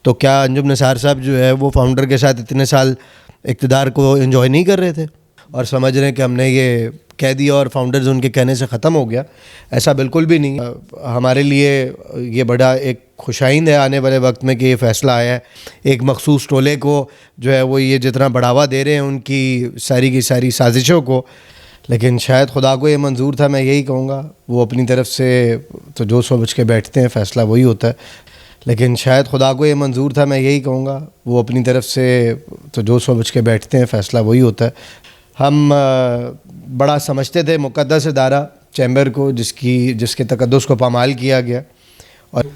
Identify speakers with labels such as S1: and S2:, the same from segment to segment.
S1: तो क्या अंजुम निसार साहब जो है वो फाउंडर के साथ इतने साल इक़्तिदार को एंजॉय नहीं कर रहे थे और समझ रहे हैं कि हमने ये कह दिया और फाउंडर्स उनके कहने से ख़त्म हो गया? ऐसा बिल्कुल भी नहीं। हमारे लिए ये बड़ा एक खुशाइंद है आने वाले वक्त में कि ये फ़ैसला आया है। एक मखसूस टोले को जो है वो ये जितना बढ़ावा दे रहे हैं उनकी सारी की सारी साजिशों को, लेकिन शायद खुदा को ये मंजूर था। मैं यही कहूँगा वो अपनी तरफ से तो जो समझ के बैठते हैं फ़ैसला वही होता है, लेकिन शायद खुदा को ये मंजूर था। मैं यही कहूँगा वो अपनी तरफ से तो जो समझ के बैठते हैं फ़ैसला वही होता है। हम बड़ा समझते थे मुक़द्दस इदारा चैम्बर को जिसके तक़द्दुस को पामाल किया गया। और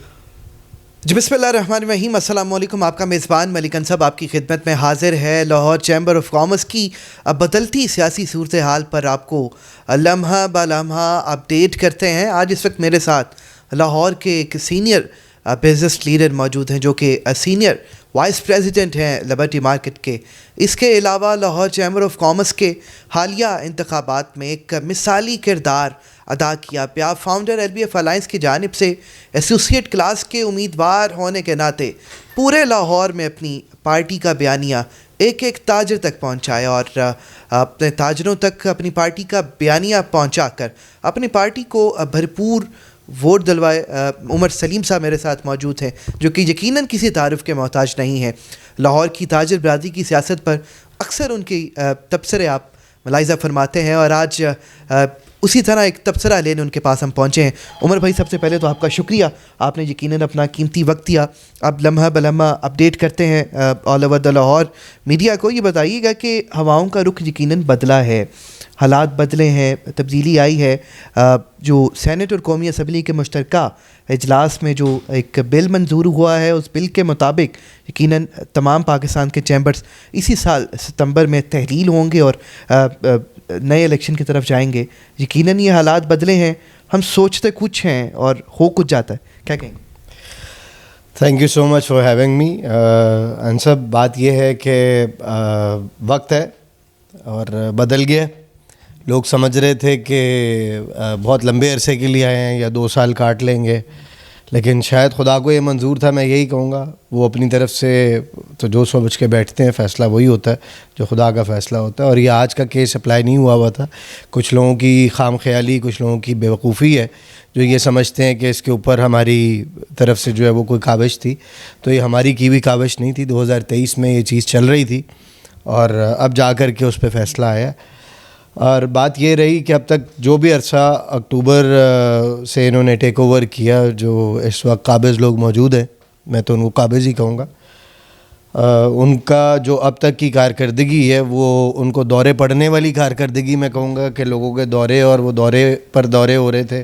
S2: जी बिस्मिल्लाहिर्रहमानिर्रहीम, अस्सलाम वालेकुम। आपका मेज़बान मलिक अंसब आपकी खिदमत में हाज़िर है। लाहौर चैम्बर ऑफ कॉमर्स की बदलती सियासी सूरत हाल पर आपको लम्हा ब लम्हा अपडेट करते हैं। आज इस वक्त मेरे साथ लाहौर के एक सीनियर बिज़नेस लीडर मौजूद हैं जो कि सीनियर वाइस प्रेसिडेंट हैं लिबर्टी मार्केट के। इसके अलावा लाहौर चैम्बर ऑफ कॉमर्स के हालिया इंतखाबात में एक मिसाली किरदार अदा किया। प्यार फाउंडर LBF अलायंस की जानिब से एसोसिएट क्लास के उम्मीदवार होने के नाते पूरे लाहौर में अपनी पार्टी का बयानिया एक एक ताजर तक पहुंचाया और अपने ताजरों तक अपनी पार्टी का बयानिया पहुंचाकर अपनी पार्टी को भरपूर वोट दिलवाए। उमर सलीम साहब मेरे साथ मौजूद हैं जो कि यकीनन किसी तारुफ के मोहताज नहीं हैं। लाहौर की ताजर बरादरी की सियासत पर अक्सर उनकी तबसरे आप मुलाहिज़ा फरमाते हैं और आज उसी तरह एक तबसरा लेने उनके पास हम पहुँचे हैं। उमर भाई, सबसे पहले तो आपका शुक्रिया, आपने यकीनन अपना कीमती वक्त दिया। अब लम्हा बलम्हा अपडेट करते हैं all over the Lahore media को। ये बताइएगा कि हवाओं का रुख यकीनन बदला है, हालात बदले हैं, तब्दीली आई है। जो सेनेट और कौमी असम्बली के मुश्तरका इजलास में जो एक बिल मंजूर हुआ है उस बिल के मुताबिक यकीनन तमाम पाकिस्तान के चैम्बर्स इसी साल सितंबर में तहलील होंगे और नए इलेक्शन की तरफ जाएंगे। यकीनन ये हालात बदले हैं, हम सोचते कुछ हैं और हो कुछ जाता है। क्या कहेंगे?
S1: Thank you so much for having me अंसब। बात यह है कि वक्त है और बदल गया। लोग समझ रहे थे कि बहुत लंबे अरसे के लिए आए हैं या 2 साल काट लेंगे, लेकिन शायद खुदा को ये मंजूर था। मैं यही कहूँगा वो अपनी तरफ से तो जो समझ के बैठते हैं फ़ैसला वही होता है जो खुदा का फ़ैसला होता है। और ये आज का केस अप्लाई नहीं हुआ था। कुछ लोगों की खाम ख्याली, कुछ लोगों की बेवकूफ़ी है जो ये समझते हैं कि इसके ऊपर हमारी तरफ से जो है वो कोई काविश थी। तो ये हमारी की भी काविश नहीं थी। 2023 में ये चीज़ चल रही थी और अब जा कर के उस पर फ़ैसला आया। और बात ये रही कि अब तक जो भी अरसा अक्टूबर से इन्होंने टेक ओवर किया, जो इस वक्त काबिज़ लोग मौजूद हैं, मैं तो उनको काबिज़ ही कहूँगा, उनका जो अब तक की कारकर्दगी है वो उनको दौरे पड़ने वाली कारकर्दगी मैं कहूँगा कि लोगों के दौरे और वो दौरे पर दौरे हो रहे थे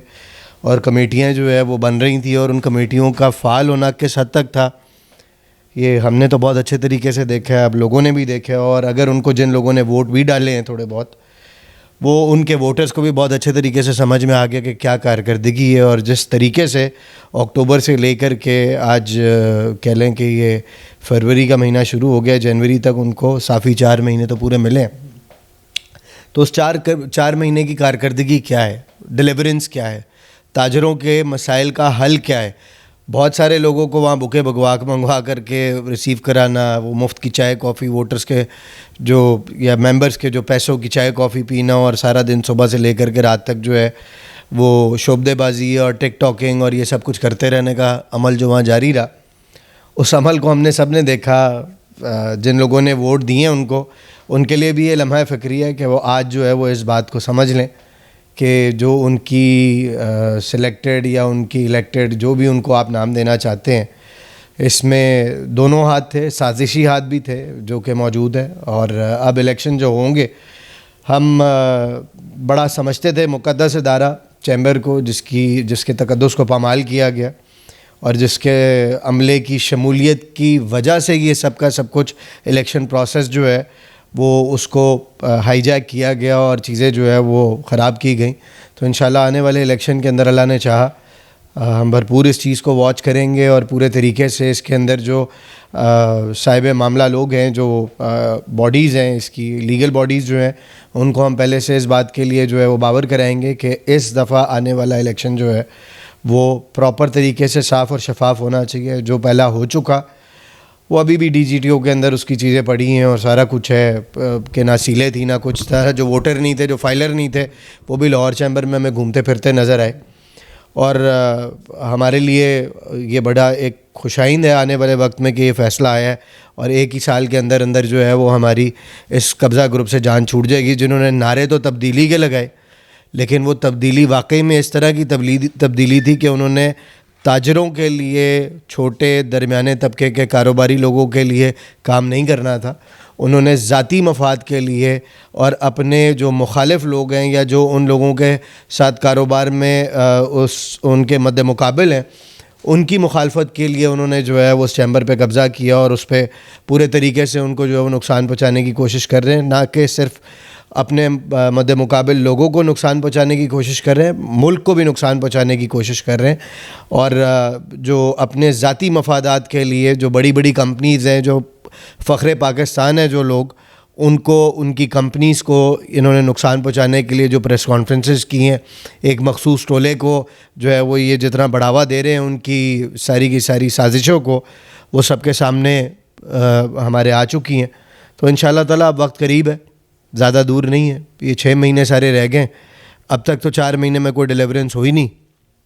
S1: और कमेटियाँ जो है वो बन रही थी और उन कमेटियों का फ़ाल होना किस हद तक था ये हमने तो बहुत अच्छे तरीके से देखा है, अब लोगों ने भी देखा है। और अगर उनको जिन लोगों ने वोट भी डाले हैं थोड़े बहुत, वो उनके वोटर्स को भी बहुत अच्छे तरीके से समझ में आ गया कि क्या कारकर्दगी है। और जिस तरीके से अक्टूबर से लेकर के आज कह लें कि ये फरवरी का महीना शुरू हो गया, जनवरी तक उनको साफ़ी 4 महीने तो पूरे मिले। तो उस 4 महीने की कारकर्दगी क्या है, डिलीवरेंस क्या है, ताजरों के मसाइल का हल क्या है। बहुत सारे लोगों को वहाँ बुके मंगवा करके रिसीव कराना, वो मुफ्त की चाय कॉफ़ी वोटर्स के जो या मेंबर्स के जो पैसों की चाय कॉफ़ी पीना और सारा दिन सुबह से लेकर के रात तक जो है वो शोबदेबाजी और टिकटॉकिंग और ये सब कुछ करते रहने का अमल जो वहाँ जारी रहा, उस अमल को हमने सब ने देखा। जिन लोगों ने वोट दिए उनको, उनके लिए भी ये लम्हा फ़िक्री है कि वो आज जो है वो इस बात को समझ लें कि जो उनकी सिलेक्टेड या उनकी इलेक्टेड, जो भी उनको आप नाम देना चाहते हैं, इसमें दोनों हाथ थे, साजिशी हाथ भी थे जो कि मौजूद है। और अब इलेक्शन जो होंगे, हम बड़ा समझते थे मुक़द्दस इदारा चैम्बर को जिसके तक़द्दुस को पामाल किया गया और जिसके अमले की शमूलियत की वजह से ये सब का सब कुछ इलेक्शन प्रोसेस जो है वो उसको हाईजैक किया गया और चीज़ें जो है वो ख़राब की गई। तो इंशाल्लाह आने वाले इलेक्शन के अंदर अल्लाह ने चाहा हम भरपूर इस चीज़ को वॉच करेंगे और पूरे तरीके से इसके अंदर जो साहिब मामला लोग हैं, जो बॉडीज़ हैं, इसकी लीगल बॉडीज़ जो हैं, उनको हम पहले से इस बात के लिए जो है वो बावर कराएंगे कि इस दफ़ा आने वाला इलेक्शन जो है वो प्रॉपर तरीके से साफ़ और शफाफ होना चाहिए। जो पहला हो चुका वो अभी भी DGTO के अंदर उसकी चीज़ें पड़ी हैं और सारा कुछ है कि ना सीलें थी ना कुछ था, जो वोटर नहीं थे, जो फाइलर नहीं थे, वो भी लाहौर चैम्बर में हमें घूमते फिरते नज़र आए। और हमारे लिए ये बड़ा एक खुशाइंद है आने वाले वक्त में कि ये फ़ैसला आया है और एक ही साल के अंदर अंदर जो है वो हमारी इस कब्ज़ा ग्रुप से जान छूट जाएगी। जिन्होंने नारे तो तब्दीली के लगाए, लेकिन वो तब्दीली वाकई में इस तरह की तब्दीली थी कि उन्होंने ताजरों के लिए, छोटे दरमियाने तबके के कारोबारी लोगों के लिए काम नहीं करना था। उन्होंने ज़ाती मफाद के लिए और अपने जो मुखालिफ लोग हैं या जो उन लोगों के साथ कारोबार में उनके मद्दे मुकाबिल हैं, उनकी मुखालफत के लिए उन्होंने जो है वो उस चैम्बर पे कब्ज़ा किया और उस पर पूरे तरीके से उनको जो है वो नुकसान पहुँचाने की कोशिश कर रहे हैं। ना कि सिर्फ अपने मद्दे मुकाबिल लोगों को नुकसान पहुंचाने की कोशिश कर रहे हैं, मुल्क को भी नुकसान पहुंचाने की कोशिश कर रहे हैं। और जो अपने ज़ाती मफादात के लिए जो बड़ी बड़ी कंपनीज़ हैं, जो फ़ख्रे पाकिस्तान है, जो लोग उनको, उनकी कंपनीज़ को इन्होंने नुकसान पहुंचाने के लिए जो प्रेस कॉन्फ्रेंसेस की हैं, एक मखसूस टोले को जो है वो ये जितना बढ़ावा दे रहे हैं उनकी सारी की सारी साजिशों को, वो सबके सामने हमारे आ चुकी हैं। तो इंशाअल्लाह ताला अब वक्त करीब है, ज़्यादा दूर नहीं है। ये 6 महीने सारे रह गए, अब तक तो 4 महीने में कोई डिलीवरेंस हुई नहीं।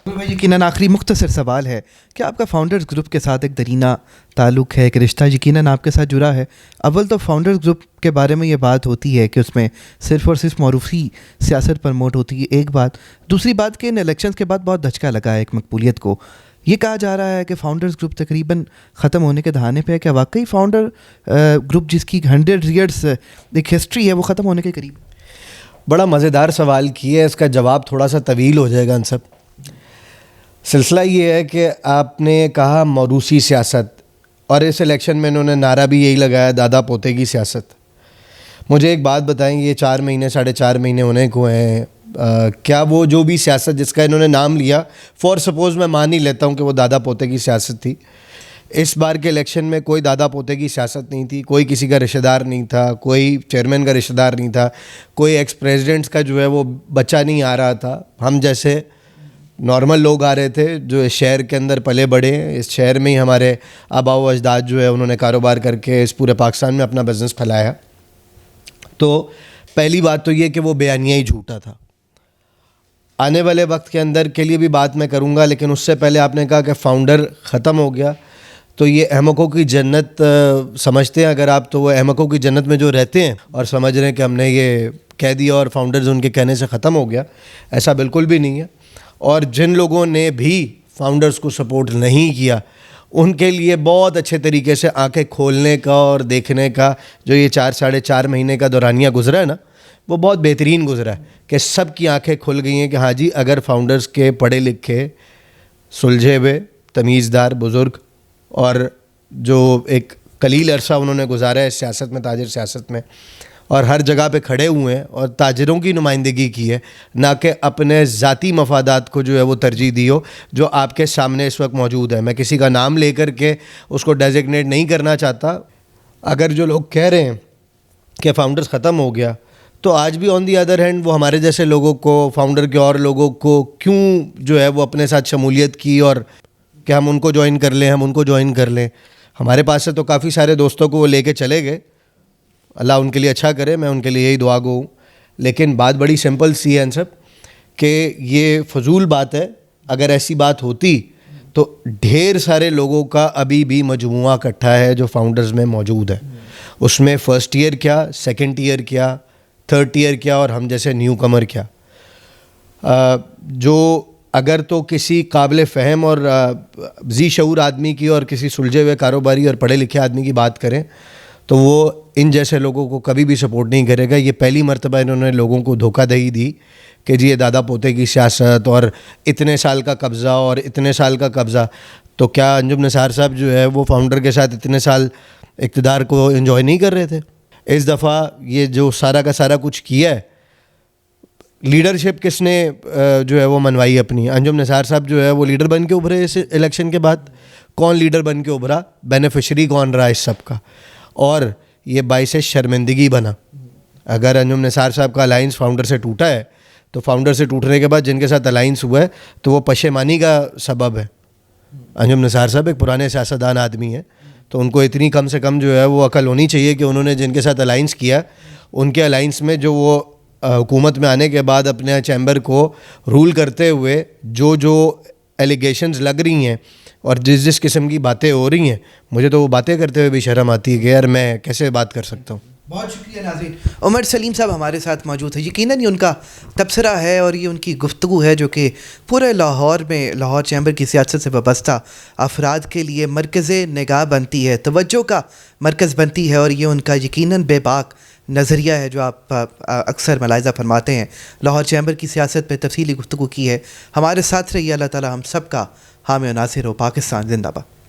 S2: भाई यकीनन आखिरी मुख्तसर सवाल है कि आपका फाउंडर्स ग्रुप के साथ एक दरीना ताल्लुक़ है, एक रिश्ता यकीनन आपके साथ जुड़ा है। अव्वल तो फाउंडर्स ग्रुप के बारे में ये बात होती है कि उसमें सिर्फ़ और सिर्फ मरूफ़ी सियासत प्रमोट होती है, एक बात। दूसरी बात कि इन इलेक्शंस के बाद बहुत धचका लगा है एक मकबूलियत को। ये कहा जा रहा है कि फाउंडर्स ग्रुप तकरीबन ख़त्म होने के दहाने पे है। क्या वाकई फाउंडर ग्रुप जिसकी 100 ईयर्स एक हिस्ट्री है वो ख़त्म होने के करीब?
S1: बड़ा मज़ेदार सवाल किया है, इसका जवाब थोड़ा सा तवील हो जाएगा। इन सब सिलसिला ये है कि आपने कहा मौरूसी सियासत, और इस इलेक्शन में इन्होंने नारा भी यही लगाया, दादा पोते की सियासत। मुझे एक बात बताएं, ये 4 महीने 4.5 महीने होने को हैं, क्या वो जो भी सियासत जिसका इन्होंने नाम लिया, फॉर सपोज़ मैं मान ही लेता हूँ कि वो दादा पोते की सियासत थी, इस बार के इलेक्शन में कोई दादा पोते की सियासत नहीं थी। कोई किसी का रिश्तेदार नहीं था, कोई चेयरमैन का रिश्तेदार नहीं था, कोई एक्स प्रेसिडेंट्स का जो है वो बच्चा नहीं आ रहा था। हम जैसे नॉर्मल लोग आ रहे थे जो इस शहर के अंदर पले बड़े हैं। इस शहर में ही हमारे आबा व अजदाद जो है उन्होंने कारोबार करके इस पूरे पाकिस्तान में अपना बिज़नेस फैलाया। तो पहली बात तो ये कि वो बयानिया ही झूठा था। आने वाले वक्त के अंदर के लिए भी बात मैं करूँगा, लेकिन उससे पहले आपने कहा कि फ़ाउंडर ख़त्म हो गया, तो ये अहमकों की जन्नत समझते हैं अगर आप, तो वो अहमकों की जन्नत में जो रहते हैं और समझ रहे हैं कि हमने ये कह दिया और फाउंडर्स उनके कहने से ख़त्म हो गया, ऐसा बिल्कुल भी नहीं है। और जिन लोगों ने भी फाउंडर्स को सपोर्ट नहीं किया, उनके लिए बहुत अच्छे तरीके से आंखें खोलने का और देखने का जो ये 4-4.5 महीने का दौरानिया गुजरा है ना, वो बहुत बेहतरीन गुजरा है कि सब की आंखें खुल गई हैं कि हाँ जी, अगर फाउंडर्स के पढ़े लिखे, सुलझे हुए, तमीज़दार बुज़ुर्ग और जो एक कलील अरसा उन्होंने गुजारा है सियासत में, ताजिर सियासत में, और हर जगह पे खड़े हुए हैं और ताजिरों की नुमाइंदगी की है, ना कि अपने ज़ाती मफादात को जो है वो तरजीह दी हो, जो आपके सामने इस वक्त मौजूद है। मैं किसी का नाम लेकर के उसको डेजिग्नेट नहीं करना चाहता। अगर जो लोग कह रहे हैं कि फाउंडर्स ख़त्म हो गया, तो आज भी ऑन दी अदर हैंड वो हमारे जैसे लोगों को, फाउंडर के और लोगों को क्यों जो है वो अपने साथ शमूलियत की और कि हम उनको ज्वाइन कर लें, हम उनको ज्वाइन कर लें। हमारे पास से तो काफ़ी सारे दोस्तों को वो लेके चले गए, अल्लाह उनके लिए अच्छा करे, मैं उनके लिए यही दुआ गो हूँ। लेकिन बात बड़ी सिंपल सी है सब कि ये फजूल बात है। अगर ऐसी बात होती तो ढेर सारे लोगों का अभी भी मजमुआ इकट्ठा है जो फाउंडर्स में मौजूद है। उसमें फ़र्स्ट ईयर क्या, सेकंड ईयर क्या, थर्ड ईयर क्या, और हम जैसे न्यू कमर क्या। जो अगर तो किसी काबिल फ़हम और जी शऊर आदमी की और किसी सुलझे हुए कारोबारी और पढ़े लिखे आदमी की बात करें, तो वो इन जैसे लोगों को कभी भी सपोर्ट नहीं करेगा। ये पहली मर्तबा इन्होंने लोगों को धोखाधड़ी दी कि जी ये दादा पोते की सियासत और इतने साल का कब्ज़ा और इतने साल का कब्ज़ा। तो क्या अंजुम निसार साहब जो है वो फाउंडर के साथ इतने साल इक़्तिदार को एंजॉय नहीं कर रहे थे? इस दफ़ा ये जो सारा का सारा कुछ किया है, लीडरशिप किसने जो है वो मनवाई अपनी? अंजुम निसार साहब जो है वो लीडर बन के उभरे इस इलेक्शन के बाद। कौन लीडर बन के उभरा? बेनिफिशरी कौन रहा इस सब का? और ये बाइस शर्मिंदगी बना। अगर अंजुम निसार साहब का अलाइंस फाउंडर से टूटा है, तो फाउंडर से टूटने के बाद जिनके साथ अलाइंस हुआ है तो वो पशेमानी का सबब है। अंजुम निसार साहब एक पुराने सियासतदान आदमी है, तो उनको इतनी कम से कम जो है वो अकल होनी चाहिए कि उन्होंने जिनके साथ अलाइंस किया, उनके अलाइंस में जो वो हुकूमत में आने के बाद अपने चैम्बर को रूल करते हुए जो जो एलिगेशंस लग रही हैं और जिस जिस किस्म की बातें हो रही हैं, मुझे तो वो बातें करते हुए भी शर्म आती है कि यार मैं कैसे बात कर सकता हूँ।
S2: बहुत शुक्रिया नाज़रीन। उमर सलीम साहब हमारे साथ मौजूद है। यकीनन ये उनका तबसरा है और ये उनकी गुफ्तगू है जो कि पूरे लाहौर में लाहौर चैम्बर की सियासत से वाबस्ता अफराद के लिए मरकज़ निगाह बनती है, तवज्जो का मरकज़ बनती है और ये उनका यकीनन बेबाक नज़रिया है जो आप अक्सर मलाइज़ा फरमाते हैं। लाहौर चैम्बर की सियासत में तफसीली गुफ्तगू की है। हमारे साथ रहिए। अल्लाह ताला हम सब का हामी और नासिर हो। पाकिस्तान जिंदाबाद।